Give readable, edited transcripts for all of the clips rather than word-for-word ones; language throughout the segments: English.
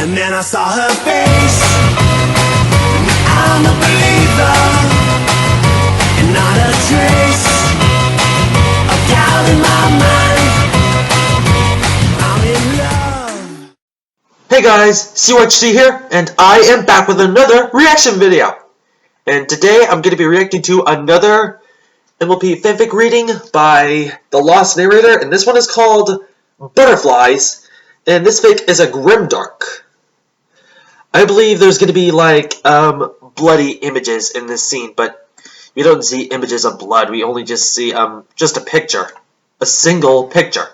And then I saw her face. I'm a believer, and not a trace of doubt in my mind. I'm in love. Hey guys, CYHC here, and I am back with another reaction video. And today I'm going to be reacting to another MLP Fanfic reading by TheLostNarrator, and this one is called Butterflies, and this fic is a grimdark. I believe there's going to be like bloody images in this scene, but we don't see images of blood. We only just see just a picture, a single picture.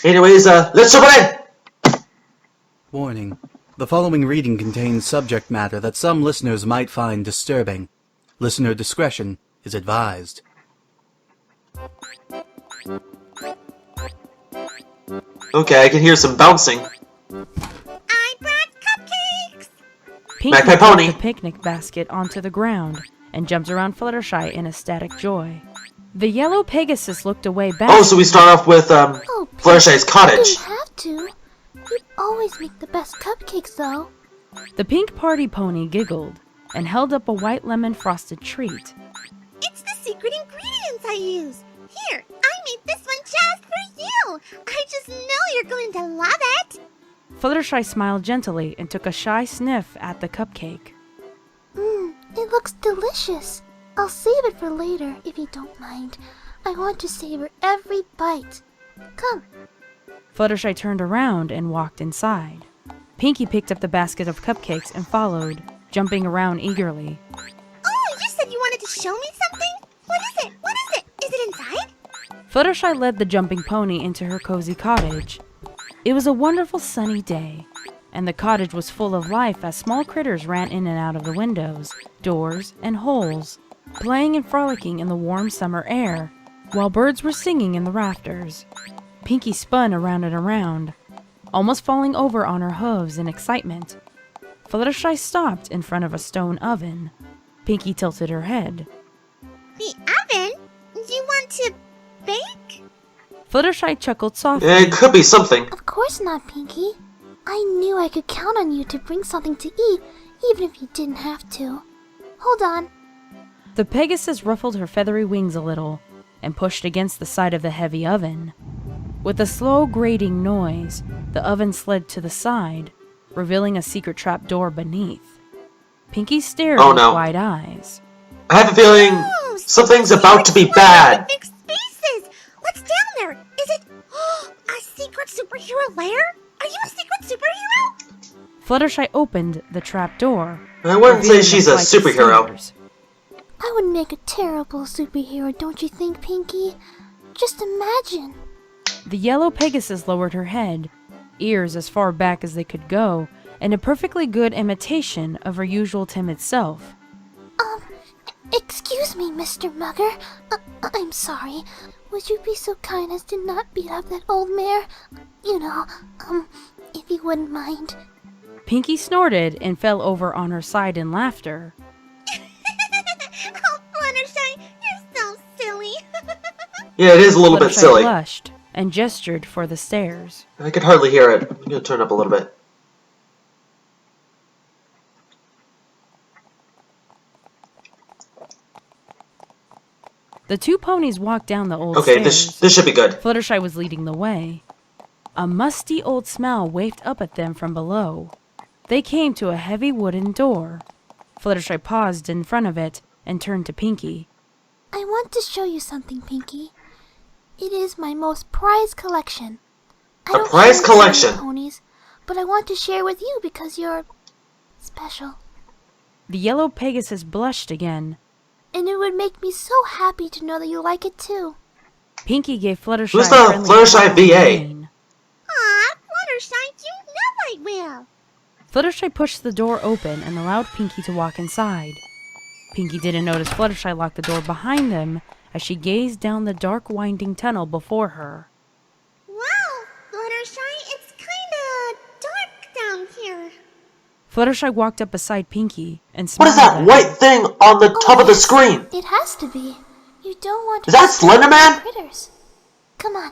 Anyways, let's jump in. Warning. The following reading contains subject matter that some listeners might find disturbing. Listener discretion is advised. Okay, I can hear some bouncing. I brought cupcakes! Pinkie Pinkie Pony. puts the picnic basket onto the ground and jumps around Fluttershy in ecstatic joy. The yellow Pegasus looked away back. Oh, so we start off with Oh, Fluttershy's You cottage. didn't have to. You always make the best cupcakes, though. The pink party pony giggled and held up a white lemon frosted treat. It's the secret ingredients I use. Here, I made this one just for you. I just know you're going to love it. Fluttershy smiled gently and took a shy sniff at the cupcake. It looks delicious. I'll save it for later, if you don't mind. I want to savor every bite. Come. Fluttershy turned around and walked inside. Pinkie picked up the basket of cupcakes and followed, jumping around eagerly. Oh, you said you wanted to show me something? What is it? What is it? Is it inside? Fluttershy led the jumping pony into her cozy cottage. It was a wonderful sunny day, and the cottage was full of life as small critters ran in and out of the windows, doors, and holes, playing and frolicking in the warm summer air, while birds were singing in the rafters. Pinkie spun around and around, almost falling over on her hooves in excitement. Fluttershy stopped in front of a stone oven. Pinkie tilted her head. The oven? You want to bake? Fluttershy chuckled softly. It could be something. Of course not, Pinkie. I knew I could count on you to bring something to eat, even if you didn't have to. Hold on. The Pegasus ruffled her feathery wings a little and pushed against the side of the heavy oven. With a slow grating noise, the oven slid to the side, revealing a secret trap door beneath. Pinkie stared Oh, with no. wide eyes. I have a feeling Oh, something's secret about to be spot bad. with big spaces. What's down there? Is it a secret superhero lair? Are you a secret superhero? Fluttershy opened the trap door. I wouldn't say revealing she's a flight of superhero. stairs. I would make a terrible superhero, don't you think, Pinkie? Just imagine. The yellow Pegasus lowered her head, ears as far back as they could go, and a perfectly good imitation of her usual timid self. Excuse me, Mr. Mugger. I'm sorry. Would you be so kind as to not beat up that old mare? You know, if you wouldn't mind. Pinkie snorted and fell over on her side in laughter. Oh, Fluttershy, you're so silly. Yeah, it is a little bit Fluttershy silly. blushed and gestured for the stairs. I could hardly hear it. I'm gonna turn up a little bit. The two ponies walked down the old Okay, stairs. this should be good. Fluttershy was leading the way. A musty old smell wafted up at them from below. They came to a heavy wooden door. Fluttershy paused in front of it and turned to Pinkie. I want to show you something, Pinkie. It is my most prized collection. I don't prized share with other collection? ponies, but I want to share with you because you're special. The yellow Pegasus blushed again. And it would make me so happy to know that you like it too. Pinkie gave Fluttershy Who's a the friendly Fluttershy pat on the VA? mane. Aw, Fluttershy, you know I will. Fluttershy pushed the door open and allowed Pinkie to walk inside. Pinkie didn't notice Fluttershy lock the door behind them as she gazed down the dark winding tunnel before her. Wow, Fluttershy, it's kinda dark down here. Fluttershy walked up beside Pinkie and What smiled is that at her. white thing on the top of the yes, screen? It has to be. You don't want to Is that disturb Slender Man? the critters. Come on.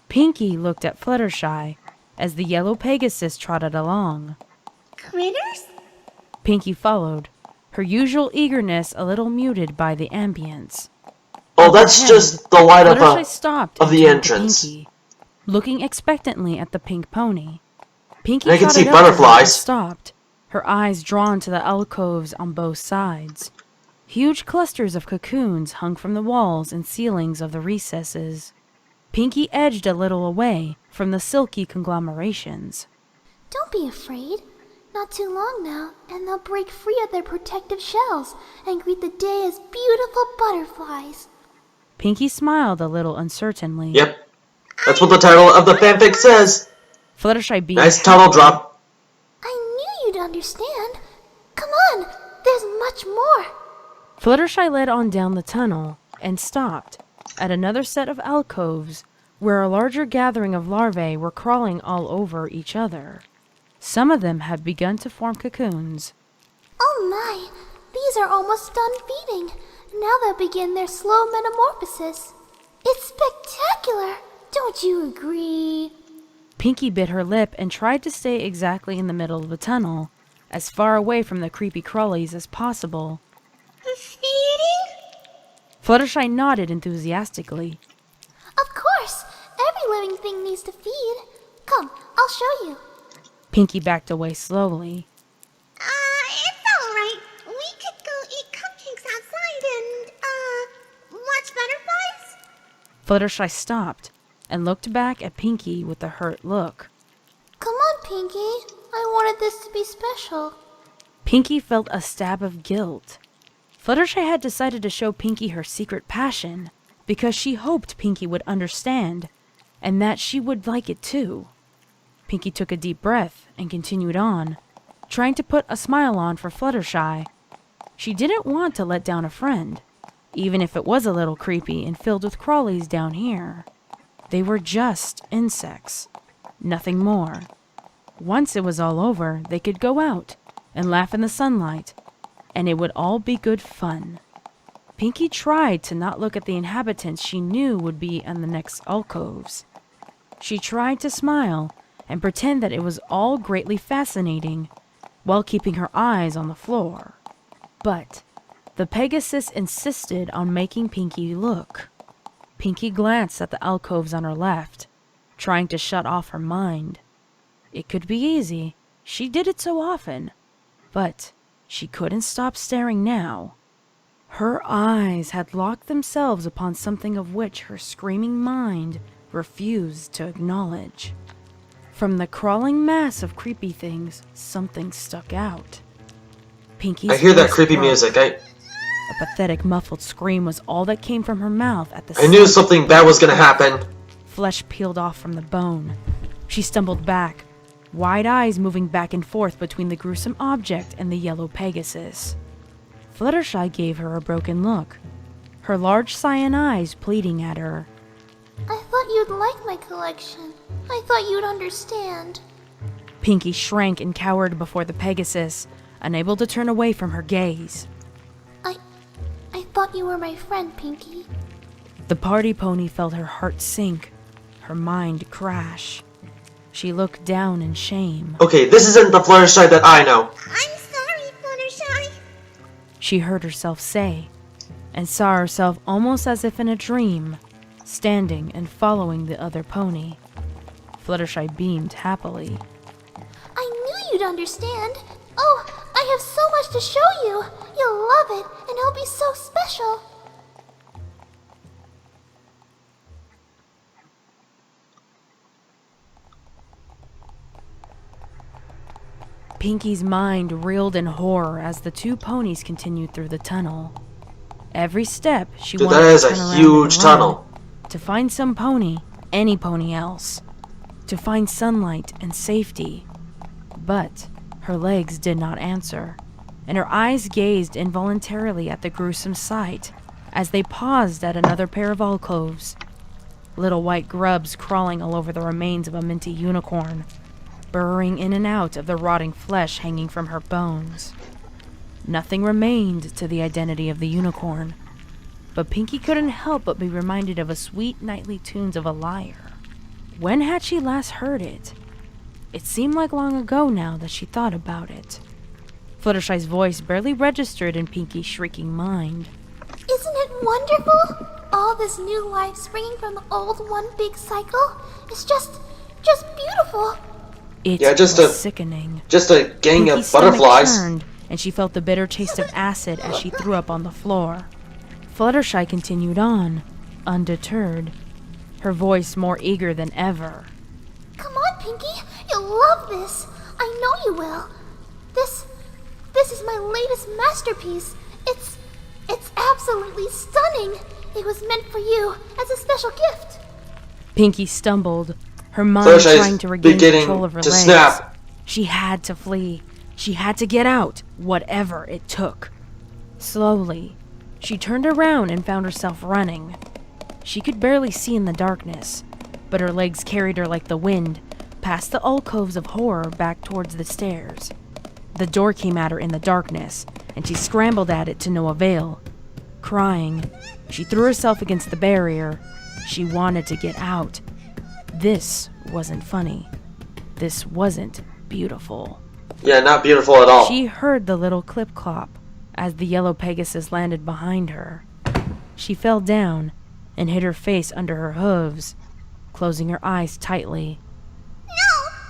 Pinkie looked at Fluttershy, as the yellow Pegasus trotted along. Critters? Pinkie followed, her usual eagerness a little muted by the ambience. Oh, that's Overhead, just the light Fluttershy stopped of and the turned to entrance. Pinkie, looking expectantly at the pink pony. Pinkie And I can see trotted up to her and butterflies. stopped, her eyes drawn to the alcoves on both sides. Huge clusters of cocoons hung from the walls and ceilings of the recesses. Pinkie edged a little away from the silky conglomerations. Don't be afraid. Not too long now, and they'll break free of their protective shells and greet the day as beautiful butterflies. Pinkie smiled a little uncertainly. Yep. That's what the title of the fanfic says. Fluttershy beamed Nice title happily. drop. I knew you'd understand. Come on, there's much more. Fluttershy led on down the tunnel and stopped at another set of alcoves where a larger gathering of larvae were crawling all over each other. Some of them had begun to form cocoons. Oh my, these are almost done feeding. Now they'll begin their slow metamorphosis. It's spectacular, don't you agree? Pinkie bit her lip and tried to stay exactly in the middle of the tunnel, as far away from the creepy crawlies as possible. Feeding? Fluttershy nodded enthusiastically. Of course, every living thing needs to feed. Come, I'll show you. Pinkie backed away slowly. It's alright. We could go eat cupcakes outside and, watch butterflies? Fluttershy stopped and looked back at Pinkie with a hurt look. Come on, Pinkie. I wanted this to be special. Pinkie felt a stab of guilt. Fluttershy had decided to show Pinkie her secret passion because she hoped Pinkie would understand and that she would like it too. Pinkie took a deep breath and continued on, trying to put a smile on for Fluttershy. She didn't want to let down a friend, even if it was a little creepy and filled with crawlies down here. They were just insects, nothing more. Once it was all over, they could go out and laugh in the sunlight, and it would all be good fun. Pinkie tried to not look at the inhabitants she knew would be in the next alcoves. She tried to smile and pretend that it was all greatly fascinating, while keeping her eyes on the floor. But the Pegasus insisted on making Pinkie look. Pinkie glanced at the alcoves on her left, trying to shut off her mind. It could be easy, she did it so often, but she couldn't stop staring now. Her eyes had locked themselves upon something of which her screaming mind refused to acknowledge. From the crawling mass of creepy things, something stuck out. Pinkie's I hear that voice creepy broke. music. A pathetic muffled scream was all that came from her mouth at the I knew sight. something bad was gonna happen. Flesh peeled off from the bone. She stumbled back, wide eyes moving back and forth between the gruesome object and the yellow Pegasus. Fluttershy gave her a broken look, her large cyan eyes pleading at her. I thought you'd like my collection. I thought you'd understand. Pinkie shrank and cowered before the Pegasus, unable to turn away from her gaze. I thought you were my friend, Pinkie. The party pony felt her heart sink, her mind crash. She looked down in shame. Okay, this isn't the Fluttershy that I know. I'm sorry, Fluttershy. She heard herself say, and saw herself almost as if in a dream, standing and following the other pony. Fluttershy beamed happily. I knew you'd understand. Oh, I have so much to show you. You'll love it, and it'll be so special. Pinkie's mind reeled in horror as the two ponies continued through the tunnel. Every step she Dude, wanted that is to a turn around huge and run, tunnel. to find some pony, any pony else, to find sunlight and safety. But her legs did not answer, and her eyes gazed involuntarily at the gruesome sight as they paused at another pair of alcoves. Little white grubs crawling all over the remains of a minty unicorn, burrowing in and out of the rotting flesh hanging from her bones. Nothing remained to the identity of the unicorn, but Pinkie couldn't help but be reminded of a sweet nightly tunes of a lyre. When had she last heard it? It seemed like long ago now that she thought about it. Fluttershy's voice barely registered in Pinkie's shrieking mind. Isn't it wonderful? All this new life springing from the old one big cycle is just beautiful. It Yeah, was sickening. Just a gang Pinkie's of stomach butterflies. turned, and she felt the bitter taste of acid as she threw up on the floor. Fluttershy continued on, undeterred, her voice more eager than ever. Come on, Pinkie. You'll love this. I know you will. This is my latest masterpiece. It's absolutely stunning. It was meant for you as a special gift. Pinkie stumbled, her mind Fluttershy is trying to regain beginning control of her to legs. snap. She had to flee. She had to get out, whatever it took. Slowly, she turned around and found herself running. She could barely see in the darkness, but her legs carried her like the wind, past the alcoves of horror back towards the stairs. The door came at her in the darkness, and she scrambled at it to no avail. Crying, she threw herself against the barrier. She wanted to get out. This wasn't funny. This wasn't beautiful. Yeah, not beautiful at all. She heard the little clip-clop as the yellow Pegasus landed behind her. She fell down and hid her face under her hooves, closing her eyes tightly. No,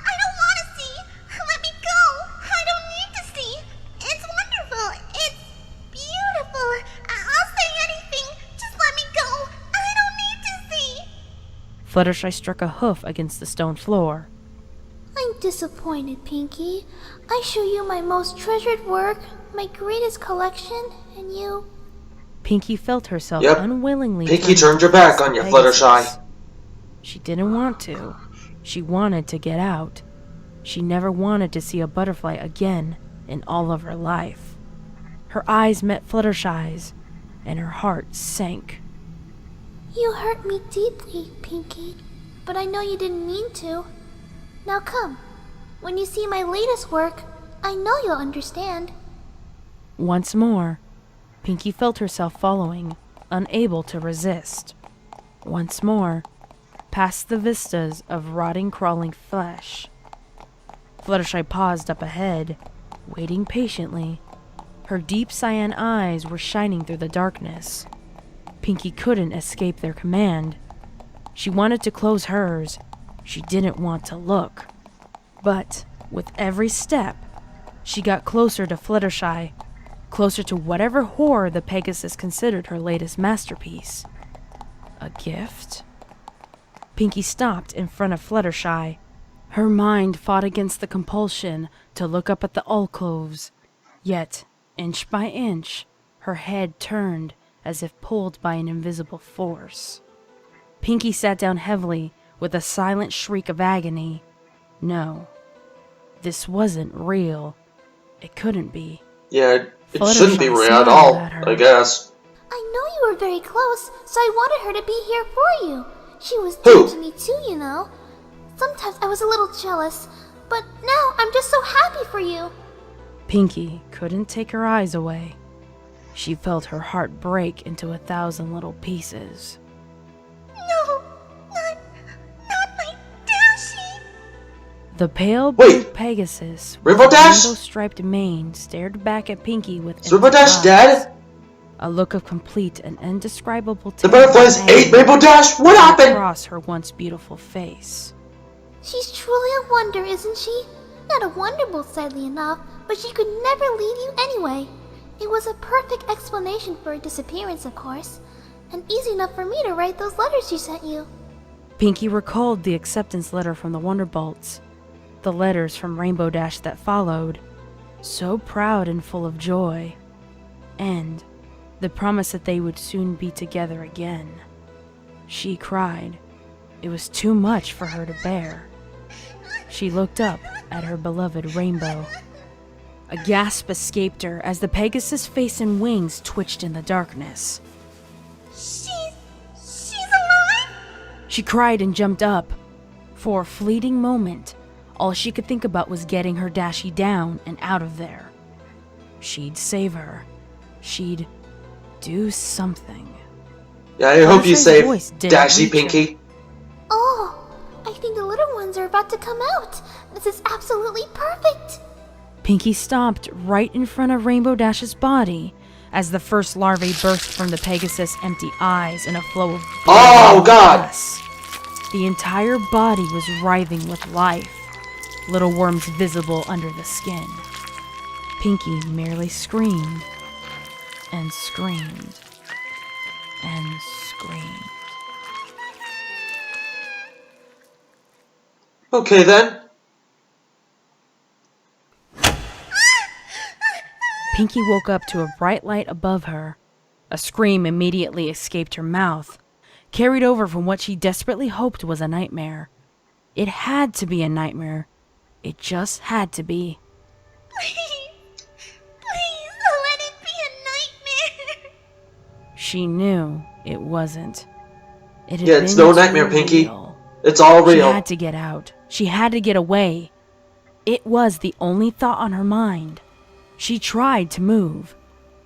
I don't want to see. Let me go. I don't need to see. It's wonderful. It's beautiful. I'll say anything. Just let me go. I don't need to see. Fluttershy struck a hoof against the stone floor. I'm disappointed, Pinkie. I show you my most treasured work, my greatest collection, and you... Pinkie felt herself Yep. unwillingly Pinkie turn turned her back on you, Pegasus. Fluttershy. She didn't want to. She wanted to get out. She never wanted to see a butterfly again in all of her life. Her eyes met Fluttershy's, and her heart sank. You hurt me deeply, Pinkie, but I know you didn't mean to. Now come. When you see my latest work, I know you'll understand. Once more, Pinkie felt herself following, unable to resist. Once more, past the vistas of rotting, crawling flesh. Fluttershy paused up ahead, waiting patiently. Her deep cyan eyes were shining through the darkness. Pinkie couldn't escape their command. She wanted to close hers. She didn't want to look. But with every step, she got closer to Fluttershy, closer to whatever horror the Pegasus considered her latest masterpiece. A gift? Pinkie stopped in front of Fluttershy. Her mind fought against the compulsion to look up at the alcoves. Yet, inch by inch, her head turned as if pulled by an invisible force. Pinkie sat down heavily with a silent shriek of agony. No, this wasn't real. It couldn't be. Yeah, it Fluttershy shouldn't be real at smiled all, at her. I guess. I know you were very close, so I wanted her to be here for you. She was Who? dear to me too, you know. Sometimes I was a little jealous, but now I'm just so happy for you. Pinkie couldn't take her eyes away. She felt her heart break into 1,000 little pieces. No, not my Dashi. The pale blue Wait! Pegasus with Rainbow a Dash? rainbow-striped mane stared back at Pinkie with Is Rainbow empty Dash eyes. dead? A look of complete and indescribable The terror butterflies and ate anger Rainbow Dash? What happened? across her once beautiful face. She's truly a wonder, isn't she? Not a wonderbolt, sadly enough, but she could never leave you anyway. It was a perfect explanation for her disappearance, of course, and easy enough for me to write those letters she sent you. Pinkie recalled the acceptance letter from the Wonderbolts, the letters from Rainbow Dash that followed, so proud and full of joy, and the promise that they would soon be together again. She cried. It was too much for her to bear. She looked up at her beloved Rainbow. A gasp escaped her as the Pegasus' face and wings twitched in the darkness. She's alive? She cried and jumped up. For a fleeting moment, all she could think about was getting her Dashi down and out of there. She'd save her. She'd do something. Yeah, I hope you Fluttershy's save voice didn't Dashi reach her. Pinkie. Oh, I think the little ones are about to come out. This is absolutely perfect! Pinkie stopped right in front of Rainbow Dash's body as the first larvae burst from the Pegasus' empty eyes in a flow of Oh, God! pus. The entire body was writhing with life, little worms visible under the skin. Pinkie merely screamed and screamed and screamed. Okay then. Pinkie woke up to a bright light above her. A scream immediately escaped her mouth, carried over from what she desperately hoped was a nightmare. It had to be a nightmare. It just had to be. Please let it be a nightmare. She knew it wasn't. It had Yeah, it's been no nightmare, too Pinkie. real. It's all She real. had to get out. She had to get away. It was the only thought on her mind. She tried to move,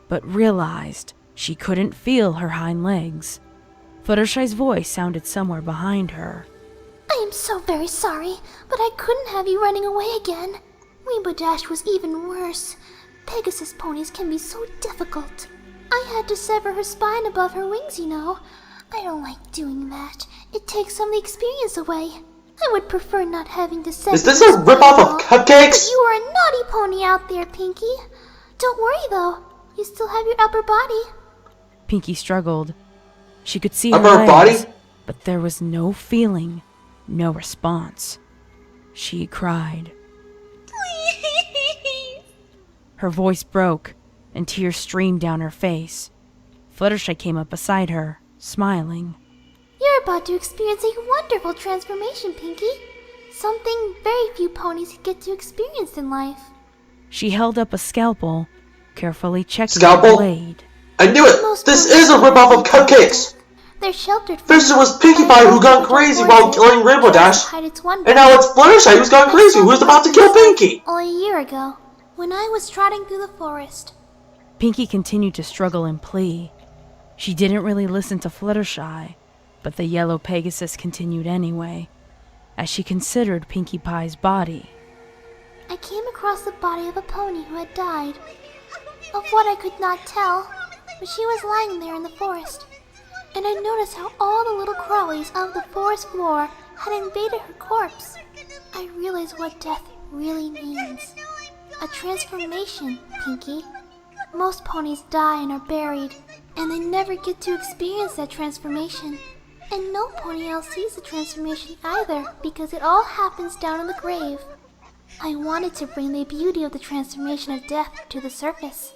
but realized she couldn't feel her hind legs. Fluttershy's voice sounded somewhere behind her. I am so very sorry, but I couldn't have you running away again. Rainbow Dash was even worse. Pegasus ponies can be so difficult. I had to sever her spine above her wings, you know. I don't like doing that. It takes some of the experience away. I would prefer not having to sever. Is this her a ripoff spine of at all. Cupcakes? But you are a naughty pony out there, Pinkie. Don't worry though. You still have your upper body. Pinkie struggled. She could see Upper her legs, body? but there was no feeling, no response. She cried. Please. Her voice broke, and tears streamed down her face. Fluttershy came up beside her, smiling. You're about to experience a wonderful transformation, Pinkie. Something very few ponies get to experience in life. She held up a scalpel, carefully checking Scalpel? the blade. I knew it! Most This ponies is a don't ripoff of have Cupcakes! They're sheltered from First it was Pinkie Pie who gone crazy while killing Rainbow Dash, and now it's Fluttershy who's gone crazy who's about to kill Pinkie! Only a year ago, when I was trotting through the forest. Pinkie continued to struggle and plea. She didn't really listen to Fluttershy, but the yellow Pegasus continued anyway, as she considered Pinkie Pie's body. I came across the body of a pony who had died. Of what I could not tell, but she was lying there in the forest. And I noticed how all the little crawlies of the forest floor had invaded her corpse. I realized what death really means. A transformation, Pinkie. Most ponies die and are buried, and they never get to experience that transformation. And no pony else sees the transformation either, because it all happens down in the grave. I wanted to bring the beauty of the transformation of death to the surface.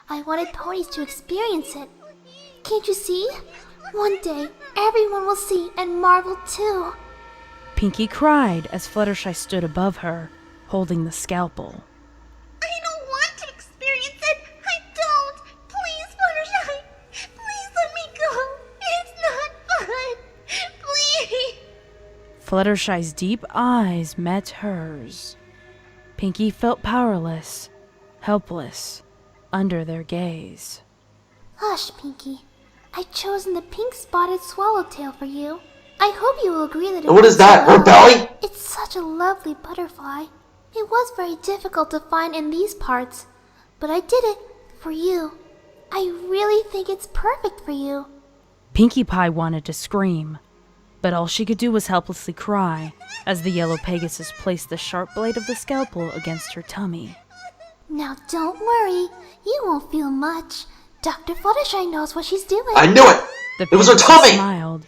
I wanted ponies to experience it. Can't you see? One day, everyone will see and marvel too. Pinkie cried as Fluttershy stood above her, holding the scalpel. I don't want to experience it. I don't. Please, Fluttershy. Please let me go. It's not fun. Please. Fluttershy's deep eyes met hers. Pinkie felt powerless, helpless, under their gaze. Hush, Pinkie. I've chosen the pink-spotted swallowtail for you. I hope you will agree that it And what is means that, a her lot. belly? It's such a lovely butterfly. It was very difficult to find in these parts, but I did it for you. I really think it's perfect for you. Pinkie Pie wanted to scream, but all she could do was helplessly cry as the yellow Pegasus placed the sharp blade of the scalpel against her tummy. Now don't worry, you won't feel much. Dr. Fluttershy knows what she's doing. I knew it! The It was her Pegasus tummy! smiled,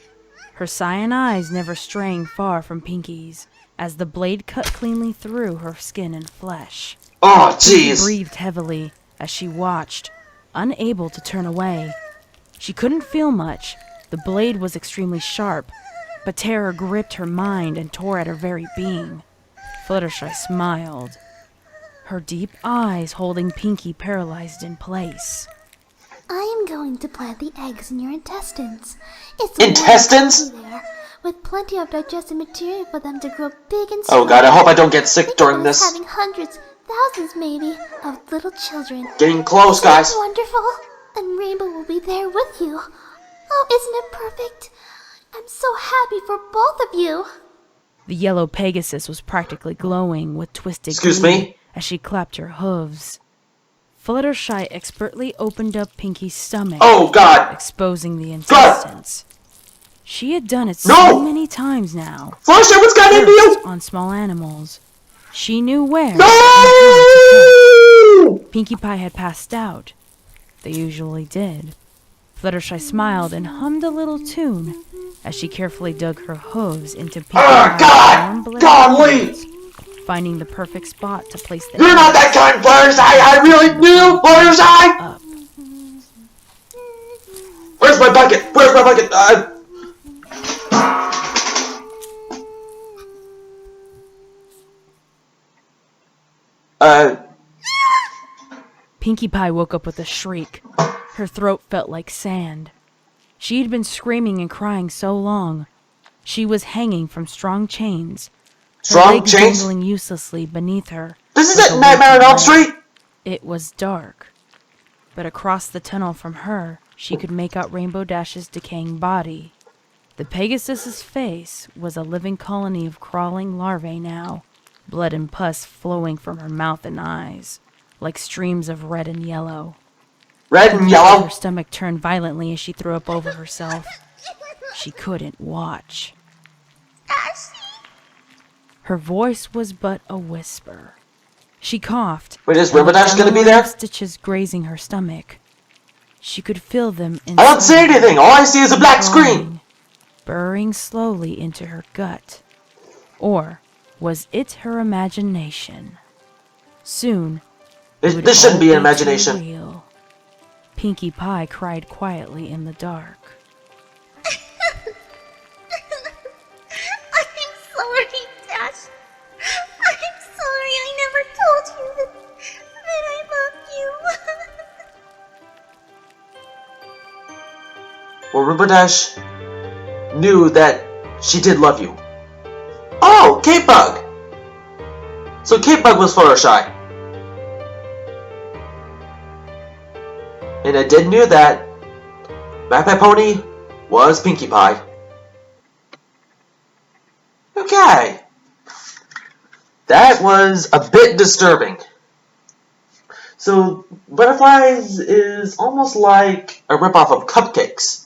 her cyan eyes never straying far from Pinkie's, as the blade cut cleanly through her skin and flesh. Oh, Pinkie jeez! breathed heavily as she watched, unable to turn away. She couldn't feel much. The blade was extremely sharp, but terror gripped her mind and tore at her very being. Fluttershy smiled, her deep eyes holding Pinkie paralyzed in place. I am going to plant the eggs in your intestines. It's Intestines? wonderful there, with plenty of digestive material for them to grow big and strong. Oh god, I hope I don't get sick Think during of this. us having hundreds, thousands maybe, of little children. Getting close, Isn't guys. that wonderful? And Rainbow will be there with you. Oh, isn't it perfect? I'm so happy for both of you. The yellow Pegasus was practically glowing with twisted Excuse glee me? as she clapped her hooves. Fluttershy expertly opened up Pinkie's stomach, Oh, God! exposing the intestines. She had done it No! so many times now. Fluttershy, what's got into First you? on small animals. She knew where No! and how to cut. Pinkie Pie had passed out. They usually did. Fluttershy smiled and hummed a little tune as she carefully dug her hooves into Pinkie Pie's God! warm-blooded Golly! hands, finding the perfect spot to place the You're not that kind, Fluttershy! I really knew, Fluttershy! up. Where's my bucket? Where's my bucket? Pinkie Pie woke up with a shriek. Her throat felt like sand. She had been screaming and crying so long. She was hanging from strong chains. Her Strong legs chains? dangling uselessly beneath her. This like isn't a Nightmare on wilted Elm leg. Street! It was dark. But across the tunnel from her, she could make out Rainbow Dash's decaying body. The Pegasus's face was a living colony of crawling larvae now, blood and pus flowing from her mouth and eyes, like streams of red and yellow. Red and Her yellow? stomach turned violently as she threw up over herself. She couldn't watch. Her voice was but a whisper. She coughed. Wait, is and Rainbow looked Dash down gonna the be line there? of stitches grazing her stomach. She could feel them inside. I don't see anything! All I see is a black screen! Burrowing slowly into her gut. Or was it her imagination? Soon, it would This shouldn't all be an too imagination. real. Pinkie Pie cried quietly in the dark. I'm sorry, Dash. I'm sorry I never told you that I love you. Well, Rainbow Dash knew that she did love you. Oh, Cape Bug! So Cape Bug was Fluttershy. And I did knew that Backpack Pony was Pinkie Pie. Okay. That was a bit disturbing. So, Butterflies is almost like a ripoff of Cupcakes.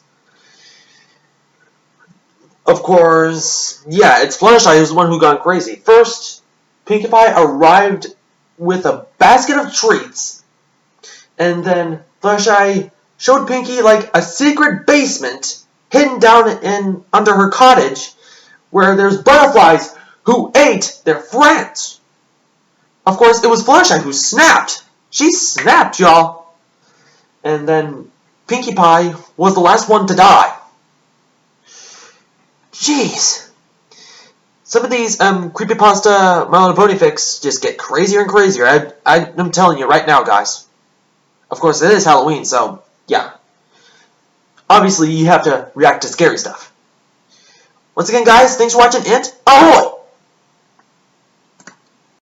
Of course, yeah, it's Fluttershy who's the one who gone crazy. First, Pinkie Pie arrived with a basket of treats, and then Fluttershy showed Pinkie like a secret basement hidden down in under her cottage where there's butterflies who ate their friends. Of course, it was Fluttershy who snapped. She snapped, y'all. And then Pinkie Pie was the last one to die. Jeez. Some of these creepypasta My Little Pony fics just get crazier and crazier. I'm telling you right now, guys. Of course, it is Halloween, so yeah. Obviously, you have to react to scary stuff. Once again, guys, thanks for watching, and ahoy!